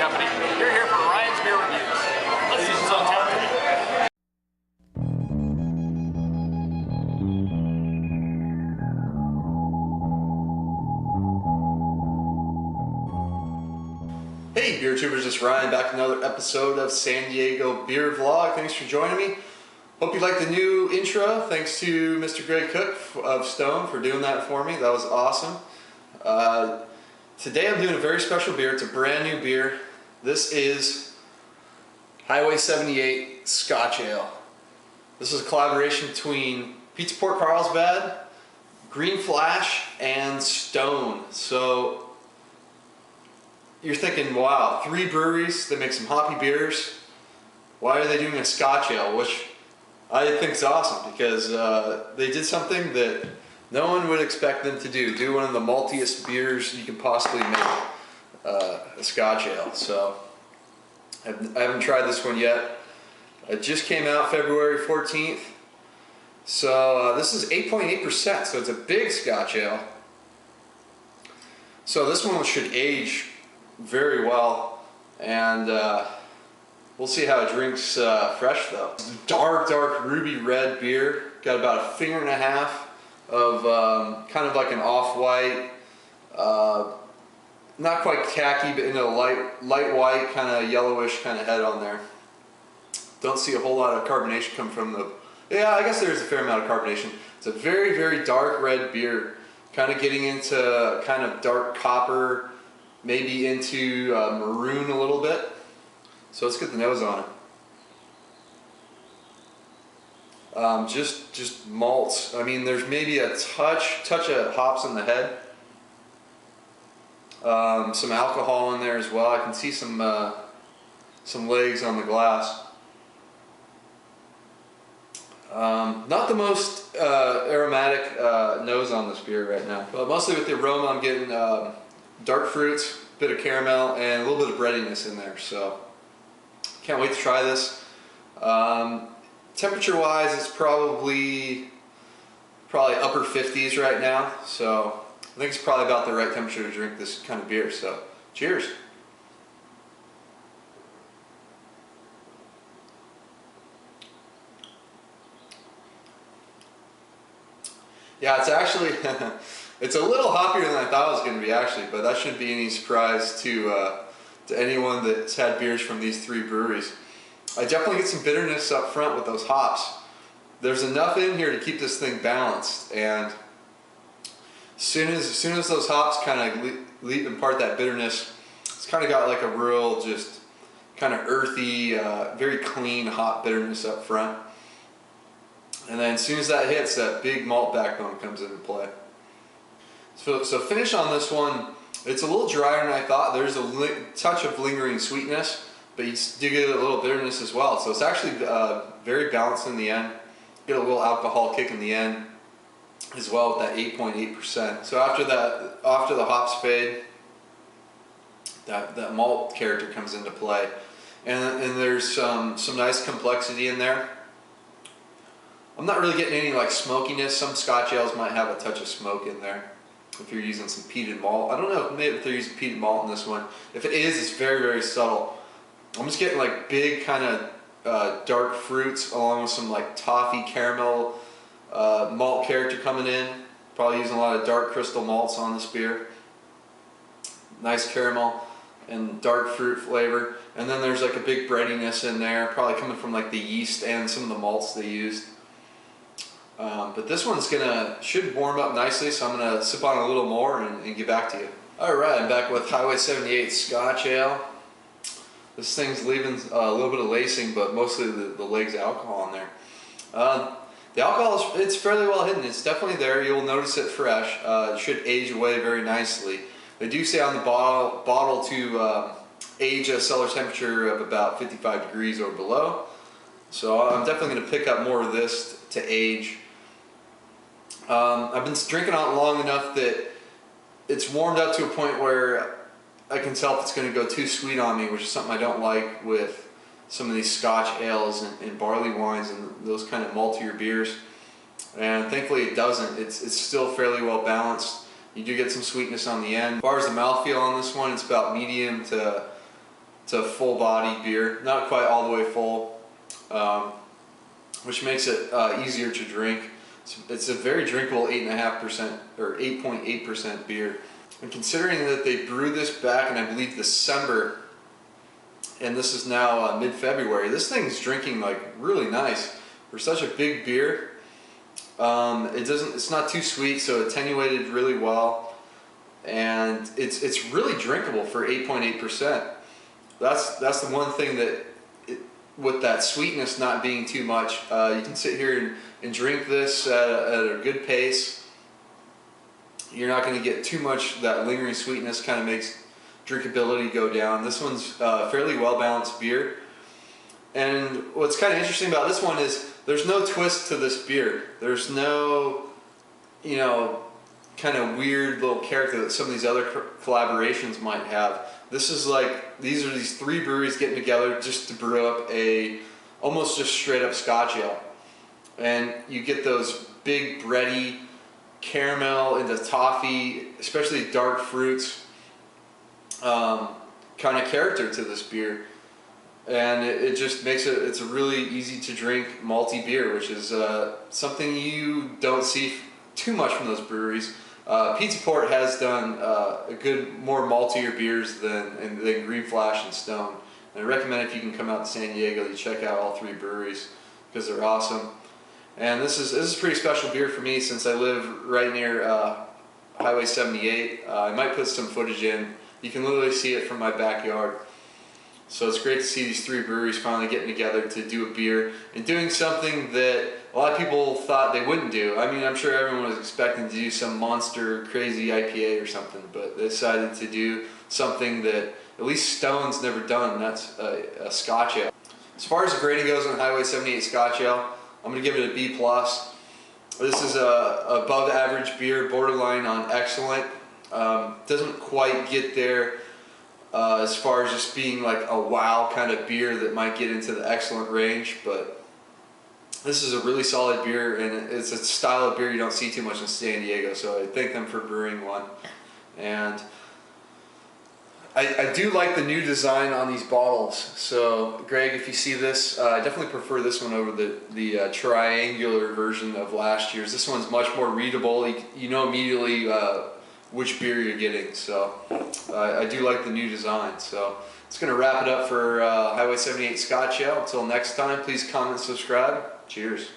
Company. You're here for Ryan's Beer Reviews. Let's see what's on tap today. Hey beer tubers, it's Ryan back with another episode of San Diego Beer Vlog. Thanks for joining me. Hope you like the new intro. Thanks to Mr. Greg Cook of Stone for doing that for me. That was awesome. Today I'm doing a very special beer. It's a brand new beer. This is Highway 78 Scotch Ale. This is a collaboration between Pizza Port Carlsbad, Green Flash, and Stone. So you're thinking, wow, 3 breweries that make some hoppy beers. Why are they doing a Scotch Ale? Which I think is awesome because they did something that no one would expect them to do. Do one of the maltiest beers you can possibly make, a Scotch Ale. So I haven't tried this one yet. It just came out February 14th. So this is 8.8%, so it's a big Scotch Ale. So this one should age very well, and we'll see how it drinks fresh though. Dark ruby red beer. Got about 1.5 fingers of kind of like an off-white, not quite khaki, but in a light white, kind of yellowish kind of head on there. Don't see a whole lot of carbonation come from the, yeah, I guess there's a fair amount of carbonation. It's a very dark red beer, kind of getting into kind of dark copper, maybe into maroon a little bit. So let's get the nose on it. Just malts. I mean, there's maybe a touch of hops in the head. Some alcohol in there as well. I can see some legs on the glass. Not the most aromatic nose on this beer right now, but mostly with the aroma I'm getting dark fruits, a bit of caramel, and a little bit of breadiness in there. So can't wait to try this. Temperature wise, it's probably upper 50s right now, so I think it's probably about the right temperature to drink this kind of beer. So cheers. Yeah, it's actually it's a little hoppier than I thought it was going to be actually, but that shouldn't be any surprise to anyone that's had beers from these 3 breweries. I definitely get some bitterness up front with those hops. There's enough in here to keep this thing balanced, and as soon as those hops kind of impart that bitterness, it's kind of got like a real just kind of earthy, very clean hop bitterness up front. And then as soon as that hits, that big malt backbone comes into play. So finish on this one, it's a little drier than I thought. There's a touch of lingering sweetness, but you do get a little bitterness as well. So it's actually very balanced in the end. Get a little alcohol kick in the end as well with that 8.8%. So after the hops fade, that malt character comes into play, and there's some nice complexity in there. I'm not really getting any like smokiness. Some Scotch ales might have a touch of smoke in there if you're using some peated malt. I don't know if they're using peated malt in this one. If it is, it's very subtle. I'm just getting like big kind of dark fruits along with some like toffee caramel malt character coming in. Probably using a lot of dark crystal malts on this beer. Nice caramel and dark fruit flavor. And then there's like a big breadiness in there, probably coming from like the yeast and some of the malts they used. But this one's should warm up nicely, so I'm gonna sip on a little more and get back to you. Alright, I'm back with Highway 78 Scotch Ale. This thing's leaving a little bit of lacing, but mostly the legs of alcohol in there. The alcohol, it's fairly well hidden. It's definitely there. You'll notice it fresh. It should age away very nicely. They do say on the bottle to age at a cellar temperature of about 55 degrees or below. So I'm definitely going to pick up more of this to age. I've been drinking it long enough that it's warmed up to a point where I can tell if it's going to go too sweet on me, which is something I don't like with some of these Scotch ales and barley wines and those kind of maltier beers. And thankfully it doesn't. It's still fairly well balanced. You do get some sweetness on the end. As far as the mouthfeel on this one, it's about medium to It's a full body beer, not quite all the way full, which makes it easier to drink. It's a very drinkable 8.5% or 8.8% beer. And considering that they brewed this back in, I believe, December, and this is now mid-February, this thing's drinking like really nice for such a big beer. It's not too sweet, so attenuated really well, and it's really drinkable for 8.8%. That's the one thing that, with that sweetness not being too much, you can sit here and drink this at a good pace. You're not going to get too much. That lingering sweetness kind of makes drinkability go down. This one's fairly well balanced beer. And what's kind of interesting about this one is there's no twist to this beer. There's no, you know, kind of weird little character that some of these other collaborations might have. This is like, these are these three breweries getting together just to brew up a almost just straight up Scotch ale. And you get those big bready caramel into toffee, especially dark fruits, kind of character to this beer. And it just makes it's a really easy to drink malty beer, which is something you don't see too much from those breweries. Pizza Port has done a good, more maltier beers than Green Flash and Stone. And I recommend if you can come out to San Diego, you check out all three breweries because they're awesome. And this is a pretty special beer for me since I live right near Highway 78. I might put some footage in. You can literally see it from my backyard. So it's great to see these three breweries finally getting together to do a beer and doing something that a lot of people thought they wouldn't do. I mean, I'm sure everyone was expecting to do some monster crazy IPA or something, but they decided to do something that at least Stone's never done, and that's a Scotch ale. As far as the grading goes on Highway 78 Scotch ale, I'm going to give it a B+. This is a above average beer, borderline on excellent. Doesn't quite get there as far as just being like a wow kind of beer that might get into the excellent range, but this is a really solid beer, and it's a style of beer you don't see too much in San Diego, so I thank them for brewing one. And I do like the new design on these bottles. So Greg, if you see this, I definitely prefer this one over the triangular version of last year's. This one's much more readable. You know immediately which beer you're getting. So I do like the new design. So it's going to wrap it up for Highway 78 Scotch Ale. Until next time, please comment and subscribe. Cheers.